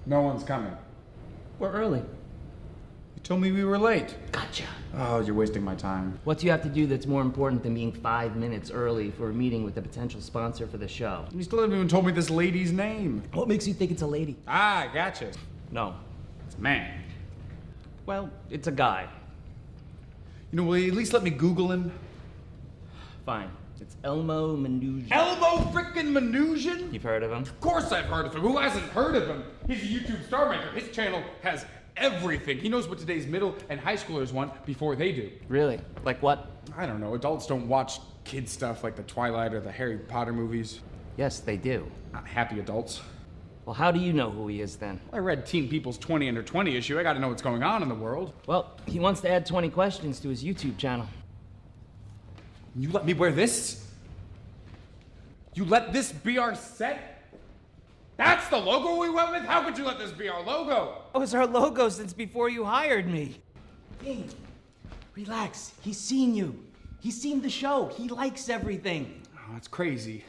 No one's coming. We're early. You told me we were late. Gotcha. Oh, you're wasting my time. What do you have to do that's more important than being 5 minutes early for a meeting with a potential sponsor for the show? You still haven't even told me this lady's name. What makes you think it's a lady? Ah, gotcha. No. It's a man. Well, it's a guy. You know, will you at least let me Google him? Fine. It's Elmo Manoogian. Elmo frickin' Manoogian? You've heard of him? Of course I've heard of him. Who hasn't heard of him? He's a YouTube star maker. His channel has everything. He knows what today's middle and high schoolers want before they do. Really? Like what? I don't know. Adults don't watch kid stuff like the Twilight or the Harry Potter movies. Yes, they do. Not happy adults. Well, how do you know who he is then? I read Teen People's 20 Under 20 issue. I gotta know what's going on in the world. Well, he wants to add 20 questions to his YouTube channel. You let me wear this? You let this be our set? That's the logo we went with? How could you let this be our logo? Oh, it's our logo since before you hired me. Hey, relax. He's seen you. He's seen the show. He likes everything. Oh, that's crazy.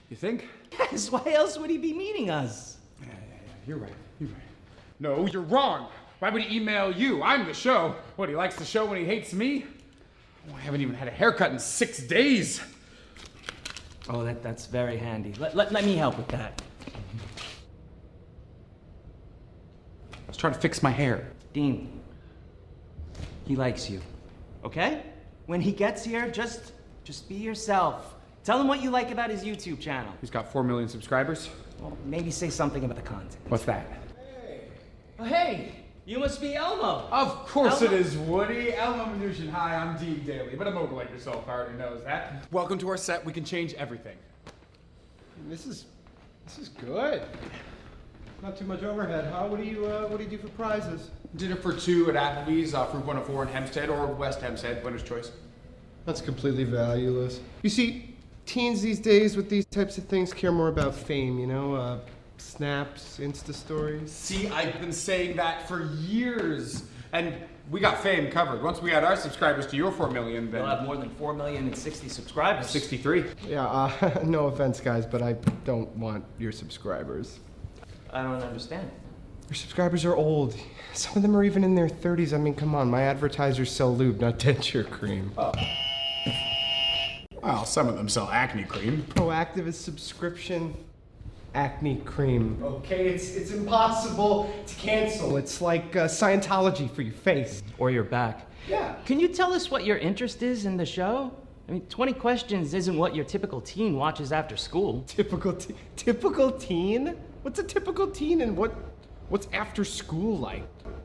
You think? Yes, why else would he be meeting us? Yeah. You're right. No, you're wrong. Why would he email you? I'm the show. What, he likes the show when he hates me? Oh, I haven't even had a haircut in 6 days. Oh, that's very handy. Let me help with that. I was trying to fix my hair. Dean, he likes you, okay? When he gets here, just be yourself. Tell him what you like about his YouTube channel. He's got 4 million subscribers. Well, maybe say something about the content. What's that? Oh, hey, you must be Elmo. Of course Elmo? it is, Woody. Elmo Manoogian. Hi, I'm Dean Daly, but I'm over like yourself. I already knows that. Welcome to our set. We can change everything. This is good. Not too much overhead, huh? What do you do for prizes? Dinner for 2 at Applebee's, Fruit 104 in Hempstead or West Hempstead, winner's choice. That's completely valueless. You see, teens these days with these types of things care more about fame, you know? Snaps, Insta stories. See, I've been saying that for years. And we got fame covered. Once we add our subscribers to your 4 million, then... We'll have more than 4,060,000 subscribers. 63. Yeah, no offense, guys, but I don't want your subscribers. I don't understand. Your subscribers are old. Some of them are even in their 30s. I mean, come on, my advertisers sell lube, not denture cream. Well, some of them sell acne cream. Proactive is subscription acne cream. Okay, it's impossible to cancel. It's like Scientology for your face. Or your back. Yeah. Can you tell us what your interest is in the show? I mean, 20 questions isn't what your typical teen watches after school. Typical teen? What's a typical teen and what's after school like?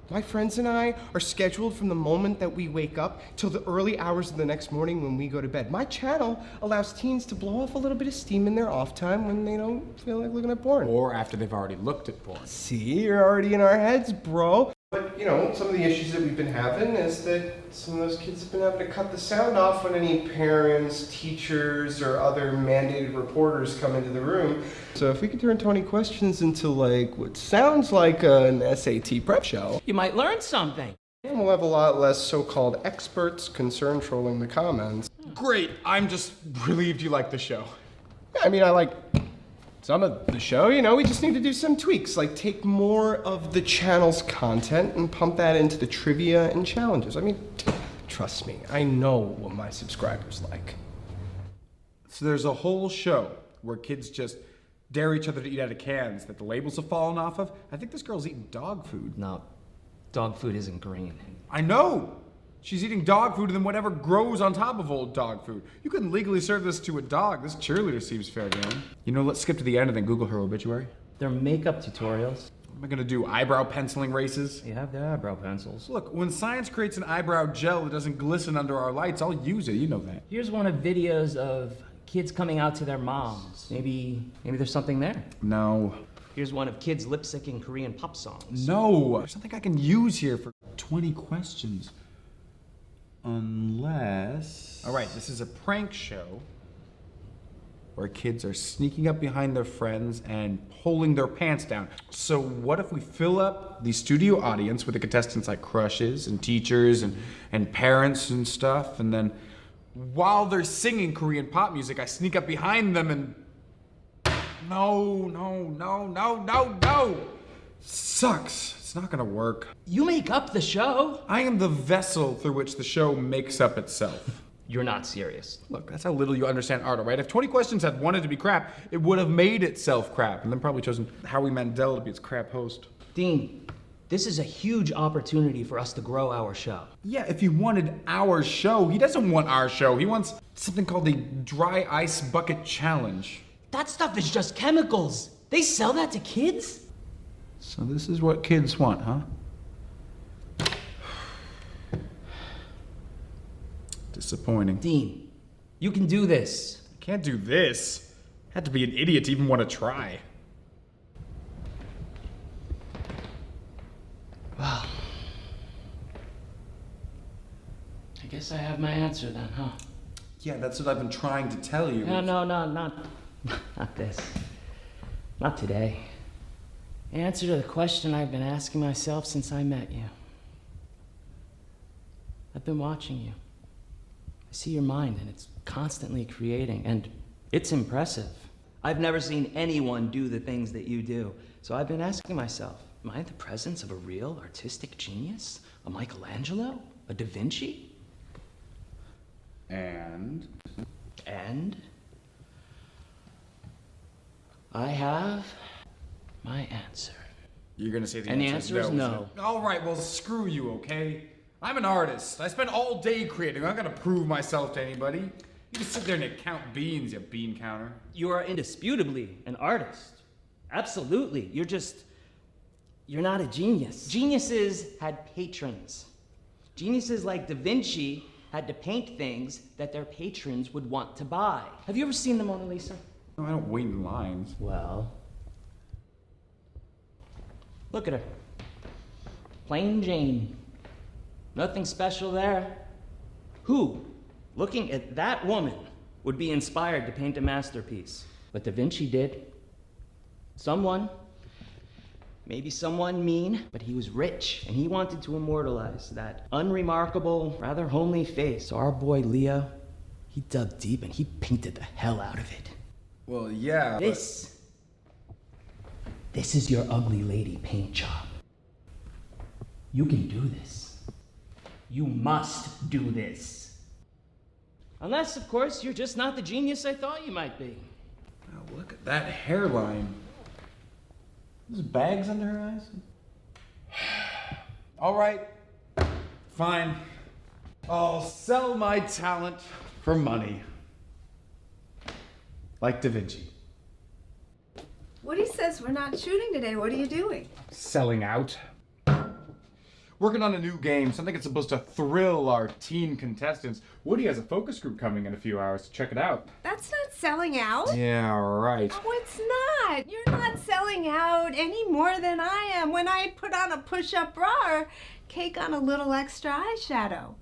My friends and I are scheduled from the moment that we wake up till the early hours of the next morning when we go to bed. My channel allows teens to blow off a little bit of steam in their off time when they don't feel like looking at porn. Or after they've already looked at porn. See, you're already in our heads, bro. But, you know, some of the issues that we've been having is that some of those kids have been having to cut the sound off when any parents, teachers, or other mandated reporters come into the room. So if we could turn 20 questions into, like, what sounds like an SAT prep show, You might learn something. and we'll have a lot less so-called experts concerned trolling the comments. Great. I'm just relieved you like the show. I mean, I like some of the show, you know, we just need to do some tweaks, like take more of the channel's content and pump that into the trivia and challenges. I mean, trust me, I know what my subscribers like. So there's a whole show where kids just dare each other to eat out of cans that the labels have fallen off of. I think this girl's eating dog food. No, dog food isn't green. I know! She's eating dog food and then whatever grows on top of old dog food. You couldn't legally serve this to a dog. This cheerleader seems fair game. You know, let's skip to the end and then Google her obituary. They're makeup tutorials. Am I gonna do eyebrow penciling races? You have the eyebrow pencils. Look, when science creates an eyebrow gel that doesn't glisten under our lights, I'll use it, you know that. Here's one of videos of kids coming out to their moms. Maybe there's something there. No. Here's one of kids lip syncing Korean pop songs. No! There's something I can use here for 20 questions. Unless... All right, this is a prank show where kids are sneaking up behind their friends and pulling their pants down. So what if we fill up the studio audience with the contestants like crushes and teachers and parents and stuff, and then while they're singing Korean pop music, I sneak up behind them and... No. Sucks. It's not gonna work. You make up the show. I am the vessel through which the show makes up itself. You're not serious. Look, that's how little you understand art, all right? If 20 Questions had wanted to be crap, it would have made itself crap, and then probably chosen Howie Mandel to be its crap host. Dean, this is a huge opportunity for us to grow our show. Yeah, if he wanted our show, he doesn't want our show. He wants something called the Dry Ice Bucket Challenge. That stuff is just chemicals. They sell that to kids? So this is what kids want, huh? Disappointing. Dean, you can do this. Can't do this. Had to be an idiot to even want to try. Well, I guess I have my answer then, huh? Yeah, that's what I've been trying to tell you. No, not this. Not today. The answer to the question I've been asking myself since I met you. I've been watching you. I see your mind, and it's constantly creating, and it's impressive. I've never seen anyone do the things that you do. So I've been asking myself, am I in the presence of a real artistic genius? A Michelangelo? A Da Vinci? And I have my answer. you're gonna say the And the answer answer is no. isn't it? All right, well, screw you, okay? I'm an artist. I spend all day creating. I'm not gonna prove myself to anybody. You can sit there and count beans, you bean counter. You are indisputably an artist. Absolutely. You're not a genius. Geniuses had patrons. Geniuses like Da Vinci had to paint things that their patrons would want to buy. Have you ever seen the Mona Lisa? No, I don't wait in lines. Well, look at her. Plain Jane. Nothing special there. Who, looking at that woman, would be inspired to paint a masterpiece? But Da Vinci did. Someone. Maybe someone mean, but he was rich, and he wanted to immortalize that unremarkable, rather homely face. So our boy Leo, he dug deep and he painted the hell out of it. Well, yeah. This is your ugly lady paint job. You can do this. You must do this. Unless, of course, you're just not the genius I thought you might be. Now look at that hairline. There's bags under her eyes. All right, fine. I'll sell my talent for money. Like Da Vinci. Woody says we're not shooting today. What are you doing? Selling out. Working on a new game, something that's supposed to thrill our teen contestants. Woody has a focus group coming in a few hours to check it out. That's not selling out. Yeah, right. Oh, it's not. You're not selling out any more than I am when I put on a push-up bra or cake on a little extra eyeshadow.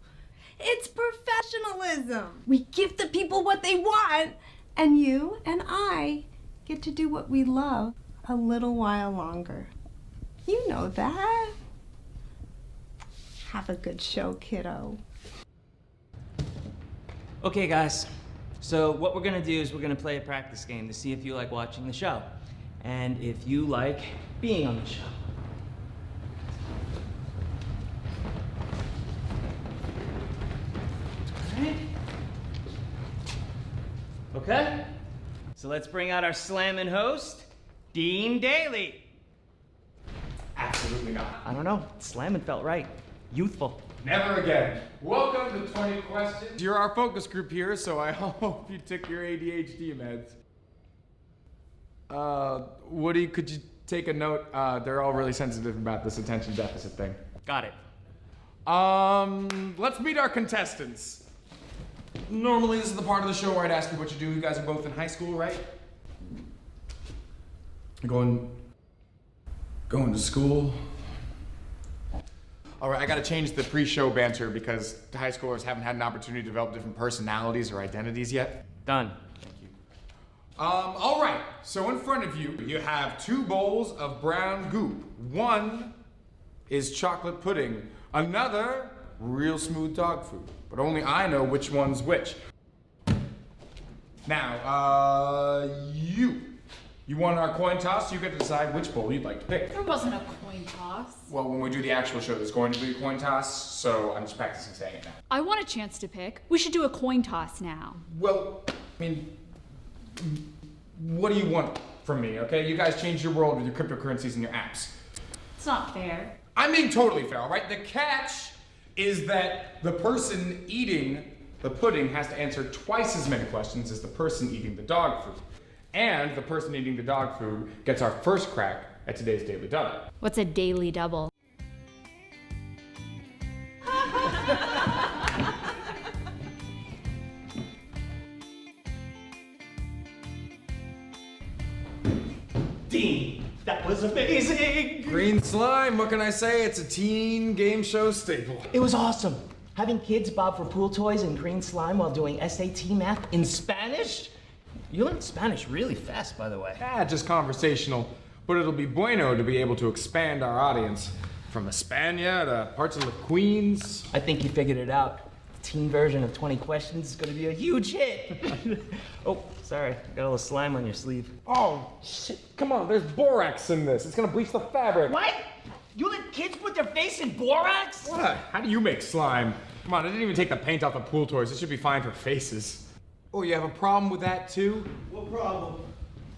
It's professionalism. We give the people what they want, and you and I get to do what we love a little while longer. You know that. Have a good show, kiddo. Okay, guys. So what we're gonna do is we're gonna play a practice game to see if you like watching the show, and if you like being on the show. All right. Okay. So let's bring out our slammin' host, Dean Daly. Absolutely not. I don't know. Slammin' felt right. Youthful. Never again. Welcome to 20 Questions. You're our focus group here, so I hope you took your ADHD meds. Woody, could you take a note? They're all really sensitive about this attention deficit thing. Got it. Let's meet our contestants. Normally, this is the part of the show where I'd ask you what you do. You guys are both in high school, right? Going to school. All right, I gotta change the pre-show banter because the high schoolers haven't had an opportunity to develop different personalities or identities yet. Done. Thank you. All right, so in front of you, you have 2 bowls of brown goop. One is chocolate pudding, another real smooth dog food, but only I know which one's which. Now, you You want our coin toss? You get to decide which bowl you'd like to pick. There wasn't a coin toss. Well, when we do the actual show, there's going to be a coin toss, so I'm just practicing saying it now. I want a chance to pick. We should do a coin toss now. Well, I mean, what do you want from me, okay? You guys change your world with your cryptocurrencies and your apps. It's not fair. I'm being totally fair, all right? The catch is that the person eating the pudding has to answer twice as many questions as the person eating the dog food. And the person eating the dog food gets our first crack at today's Daily Double. What's a daily double? Dean, that was amazing! Green slime, what can I say? It's a teen game show staple. It was awesome. Having kids bob for pool toys and green slime while doing SAT math in Spanish? You learned Spanish really fast, by the way. Just conversational, but it'll be bueno to be able to expand our audience from España to parts of the Queens. I think you figured it out. The teen version of 20 Questions is gonna be a huge hit. Oh, sorry, got a little slime on your sleeve. Oh, shit, come on, there's borax in this. It's gonna bleach the fabric. What? You let kids put their face in borax? What? How do you make slime? Come on, I didn't even take the paint off the pool toys. It should be fine for faces. Oh, you have a problem with that too? What problem?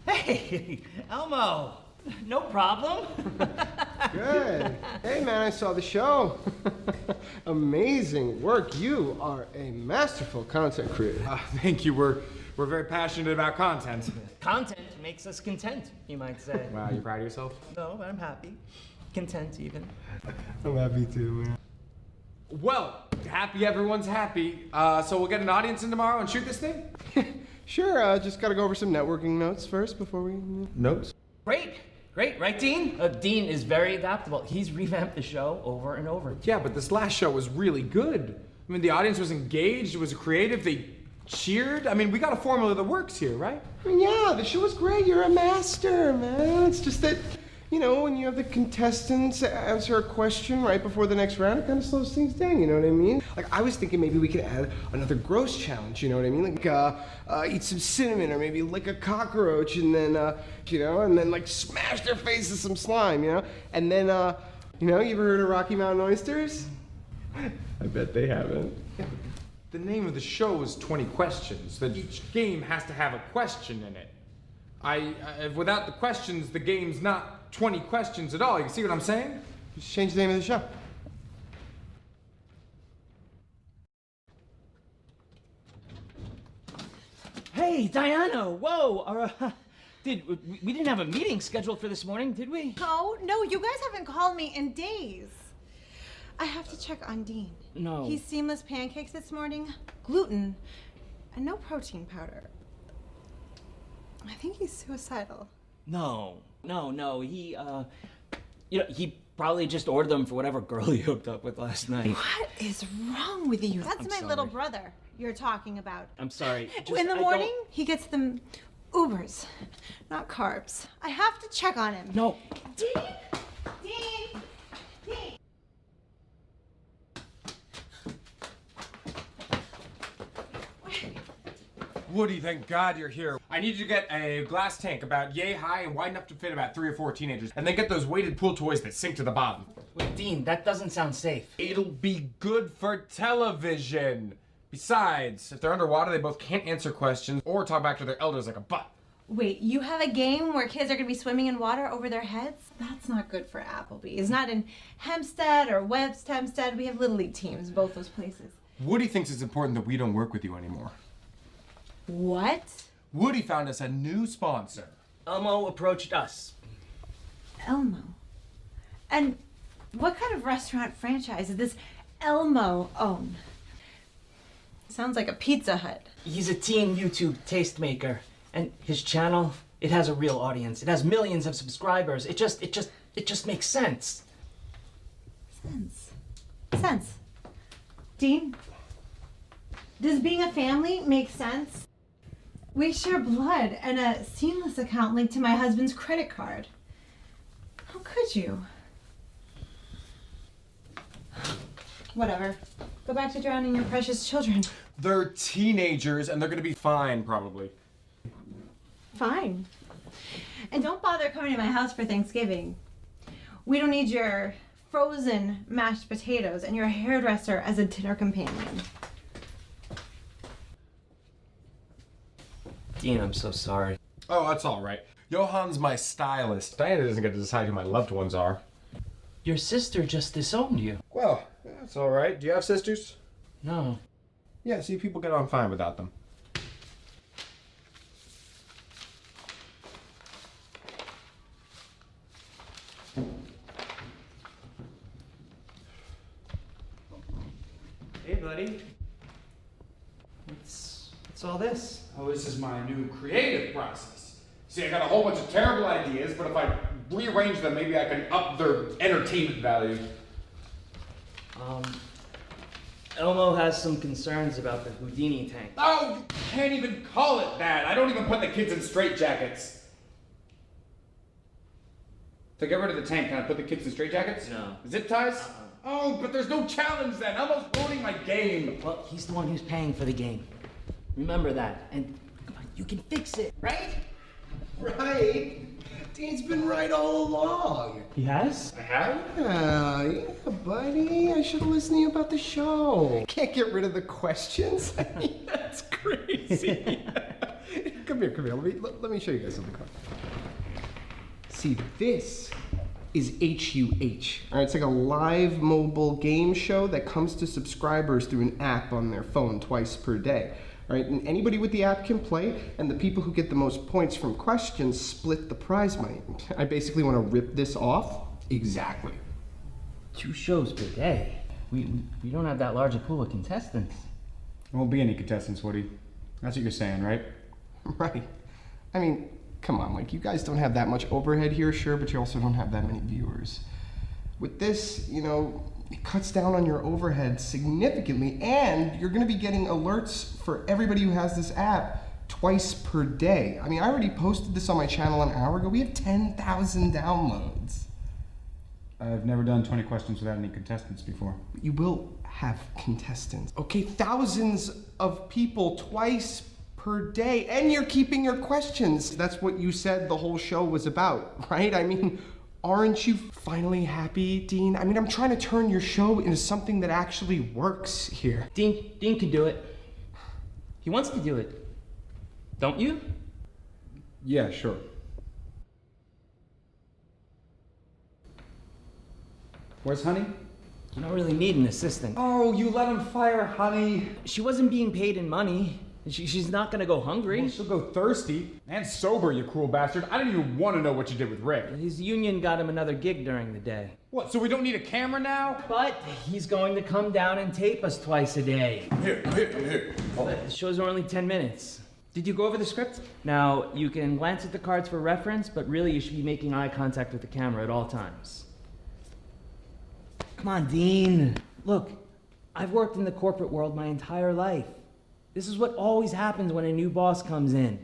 Hey, Elmo, no problem. Good. Hey, man, I saw the show. Amazing work. You are a masterful content creator. Thank you. We're very passionate about content. Content makes us content, you might say. Wow, you proud of yourself? No, but I'm happy. Content, even. I'm happy too, man. Well, happy everyone's happy. So we'll get an audience in tomorrow and shoot this thing? Sure, just gotta go over some networking notes first before we... Notes? Great, right, Dean? Dean is very adaptable. He's revamped the show over and over. Yeah, but this last show was really good. I mean, the audience was engaged, it was creative, they cheered. I mean, we got a formula that works here, right? I mean, yeah, the show was great. You're a master, man. It's just that, you know, when you have the contestants answer a question right before the next round, it kind of slows things down, you know what I mean? Like, I was thinking maybe we could add another gross challenge, you know what I mean? Like, eat some cinnamon or maybe lick a cockroach and then, you know, and then, like, smash their face with some slime, you know? And then, you know, you ever heard of Rocky Mountain oysters? I bet they haven't. Yeah, but the name of the show is 20 Questions. That each game has to have a question in it. Without the questions, the game's not 20 questions at all. You see what I'm saying? Just change the name of the show. Hey, Diana, whoa! We didn't have a meeting scheduled for this morning, did we? Oh, no, you guys haven't called me in days. I have to check on Dean. No. He's seamless pancakes this morning, gluten, and no protein powder. I think he's suicidal. No. He, you know, he probably just ordered them for whatever girl he hooked up with last night. What is wrong with you? That's I'm my sorry. little brother you're talking about. I'm sorry. In the morning, he gets them Ubers, not carbs. I have to check on him. No. Dean! Dean! Dean! Woody, thank God you're here. I need you to get a glass tank about yay high and wide enough to fit about 3 or 4 teenagers. And then get those weighted pool toys that sink to the bottom. Wait, Dean, that doesn't sound safe. It'll be good for television. Besides, if they're underwater, they both can't answer questions or talk back to their elders like a butt. Wait, you have a game where kids are going to be swimming in water over their heads? That's not good for Applebee's. Not in Hempstead or West Hempstead. We have Little League teams, both those places. Woody thinks it's important that we don't work with you anymore. What? Woody found us a new sponsor. Elmo approached us. Elmo. And what kind of restaurant franchise does this Elmo own? Sounds like a Pizza Hut. He's a teen YouTube tastemaker, and his channel, it has a real audience. It has millions of subscribers. It just makes sense. Sense. Dean, does being a family make sense? We share blood and a Seamless account linked to my husband's credit card. How could you? Whatever. Go back to drowning your precious children. They're teenagers and they're gonna be fine, probably. Fine. And don't bother coming to my house for Thanksgiving. We don't need your frozen mashed potatoes and your hairdresser as a dinner companion. Dean, I'm so sorry. Oh, that's all right. Johan's my stylist. Diana doesn't get to decide who my loved ones are. Your sister just disowned you. Well, that's all right. Do you have sisters? No. Yeah, see, people get on fine without them. Hey, buddy. What's all this? Oh, this is my new creative process. See, I got a whole bunch of terrible ideas, but if I rearrange them, maybe I can up their entertainment value. Elmo has some concerns about the Houdini tank. Oh, you can't even call it that. I don't even put the kids in straitjackets. To get rid of the tank, can I put the kids in straitjackets? No. Zip ties? Oh, but there's no challenge then. Elmo's ruining my game. Well, he's the one who's paying for the game. Remember that. And come on, you can fix it, right? Right? Dean's been right all along. He has? I have? Yeah, buddy. I should have listened to you about the show. Can't get rid of the questions. I mean, that's crazy. Come here. Let me show you guys something. See, this is HUH. All right, it's like a live mobile game show that comes to subscribers through an app on their phone twice per day. All right, and anybody with the app can play, and the people who get the most points from questions split the prize money. I basically want to rip this off. Exactly. 2 shows per day. We don't have that large a pool of contestants. There won't be any contestants, Woody. That's what you're saying, right? Right. I mean, come on, like, you guys don't have that much overhead here, sure, but you also don't have that many viewers. With this, you know, it cuts down on your overhead significantly, and you're gonna be getting alerts for everybody who has this app twice per day. I mean, I already posted this on my channel an hour ago. We have 10,000 downloads. I've never done 20 questions without any contestants before. You will have contestants. Okay, thousands of people twice per day, and you're keeping your questions. That's what you said the whole show was about, right? I mean, aren't you finally happy, Dean? I mean, I'm trying to turn your show into something that actually works here. Dean can do it. He wants to do it. Don't you? Yeah, sure. Where's Honey? You don't really need an assistant. Oh, you let him fire Honey. She wasn't being paid in money. She's not gonna go hungry. Well, she'll go thirsty and sober, you cruel bastard. I don't even want to know what you did with Rick. His union got him another gig during the day. What, so we don't need a camera now? But he's going to come down and tape us twice a day. Here. The shows are only 10 minutes. Did you go over the script? Now, you can glance at the cards for reference, but really you should be making eye contact with the camera at all times. Come on, Dean. Look, I've worked in the corporate world my entire life. This is what always happens when a new boss comes in.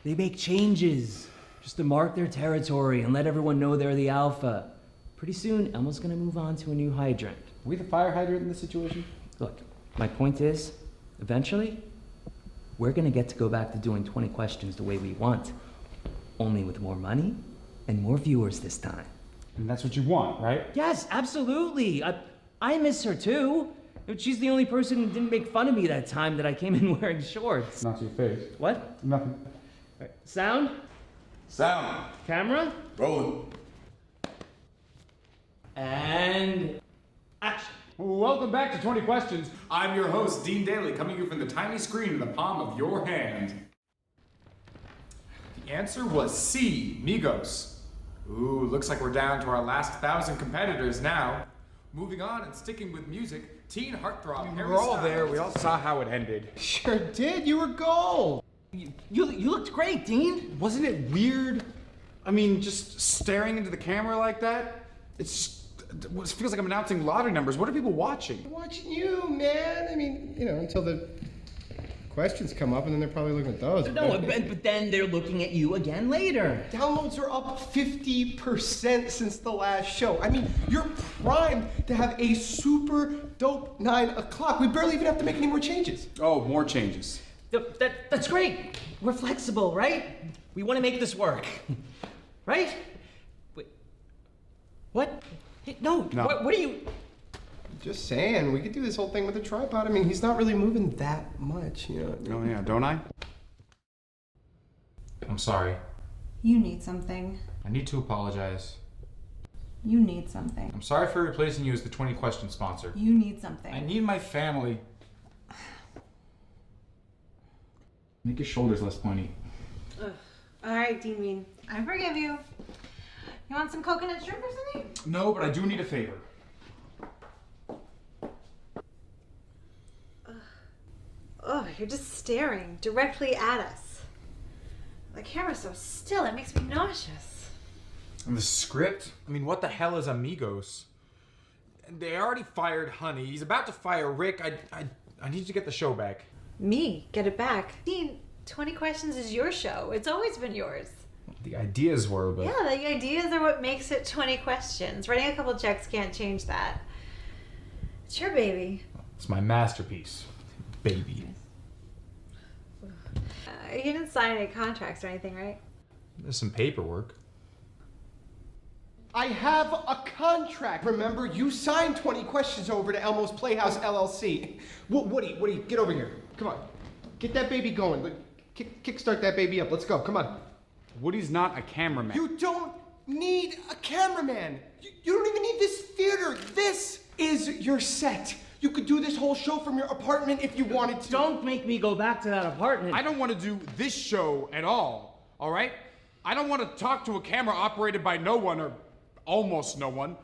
They make changes just to mark their territory and let everyone know they're the alpha. Pretty soon, Elmo's gonna move on to a new hydrant. Are we the fire hydrant in this situation? Look, my point is, eventually, we're gonna get to go back to doing 20 questions the way we want. Only with more money and more viewers this time. And that's what you want, right? Yes, absolutely. I miss her too. She's the only person who didn't make fun of me that time that I came in wearing shorts. Not to your face. What? Nothing. Sound? Sound. Camera? Rolling. And action. Welcome back to 20 Questions. I'm your host, Dean Daly, coming to you from the tiny screen in the palm of your hand. The answer was C, Migos. Ooh, looks like we're down to our last 1,000 competitors now. Moving on and sticking with music, teen heartthrob Harry We're all Styles. there. We all saw how it ended. Sure did. You were gold. You looked great, Dean. Wasn't it weird? I mean, just staring into the camera like that? It feels like I'm announcing lottery numbers. What are people watching? Watching you, man. I mean, you know, until the questions come up, and then they're probably looking at those. No, but then they're looking at you again later. Downloads are up 50% since the last show. I mean, you're primed to have a super dope 9 o'clock. We barely even have to make any more changes. Oh, more changes. That's great. We're flexible, right? We want to make this work. right? Wait. What? No. No. What are you? Just saying, we could do this whole thing with a tripod. I mean, he's not really moving that much, you know. Oh yeah, don't I? I'm sorry. You need something. I need to apologize. You need something. I'm sorry for replacing you as the 20 question sponsor. You need something. I need my family. Make your shoulders less pointy. Ugh. All right, Dean Mean. I forgive you. You want some coconut shrimp or something? No, but I do need a favor. Oh, you're just staring directly at us. The camera's so still, it makes me nauseous. And the script? I mean, what the hell is Amigos? They already fired Honey. He's about to fire Rick. I need to get the show back. Me? Get it back. Dean, 20 Questions is your show. It's always been yours. The ideas were, but... Yeah, the ideas are what makes it 20 Questions. Writing a couple checks can't change that. It's your baby. It's my masterpiece. Baby. You didn't sign any contracts or anything, right? There's some paperwork. I have a contract. Remember, you signed 20 Questions over to Elmo's Playhouse LLC. Woody, get over here. Come on. Get that baby going. Kickstart that baby up. Let's go. Come on. Woody's not a cameraman. You don't need a cameraman. You don't even need this theater. This is your set. You could do this whole show from your apartment if you wanted to. Don't make me go back to that apartment. I don't want to do this show at all right? I don't want to talk to a camera operated by no one or almost no one.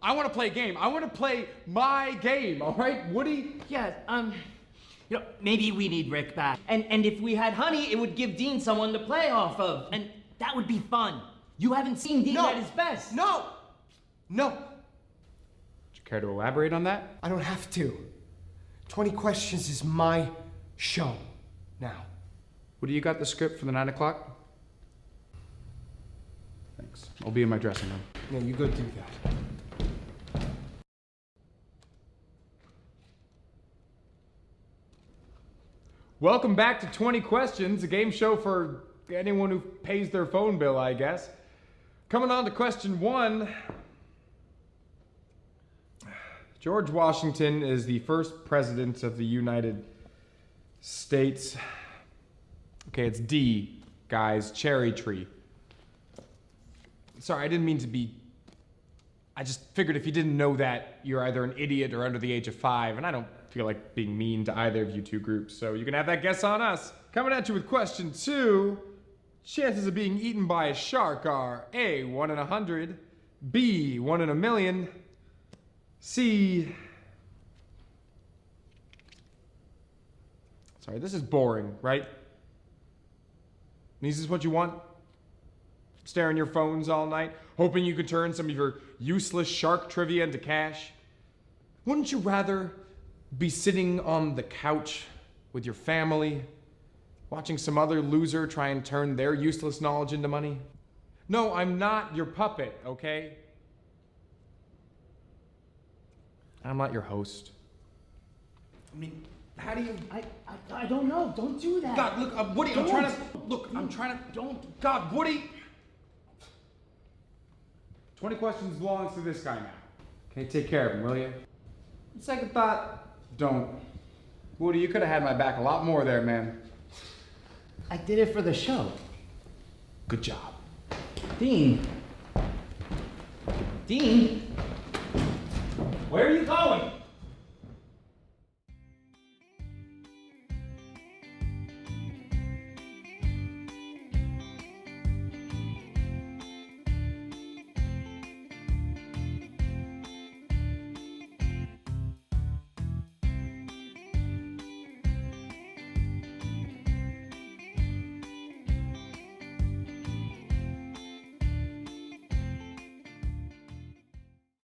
I want to play a game. I want to play my game, all right, Woody? Yeah, maybe we need Rick back. And if we had Honey, it would give Dean someone to play off of. And that would be fun. You haven't seen Dean at his best. No. Would you care to elaborate on that? I don't have to. 20 Questions is my show now. Woody, you got the script for the 9 o'clock? Thanks. I'll be in my dressing room. No, you go do that. Welcome back to 20 Questions, a game show for anyone who pays their phone bill, I guess. Coming on to question 1. George Washington is the first president of the United States. Okay, it's D, guys, cherry tree. Sorry, I didn't mean to be... I just figured if you didn't know that, you're either an idiot or under the age of 5, and I don't feel like being mean to either of you two groups, so you can have that guess on us. Coming at you with question 2. Chances of being eaten by a shark are A, 1 in 100, B, 1 in a million, C... Sorry, this is boring, right? This is what you want? Staring your phones all night, hoping you could turn some of your useless shark trivia into cash? Wouldn't you rather be sitting on the couch with your family, watching some other loser try and turn their useless knowledge into money? No, I'm not your puppet, okay? I'm not your host. I mean, how do you... I don't know. Don't do that. God, look, Woody, I'm trying to... Look, I'm trying to... Don't. God, Woody! 20 Questions belongs to this guy now. Okay, take care of him, will you? Second thought, don't. Woody, you could have had my back a lot more there, man. I did it for the show. Good job. Dean? Dean? Where are you going?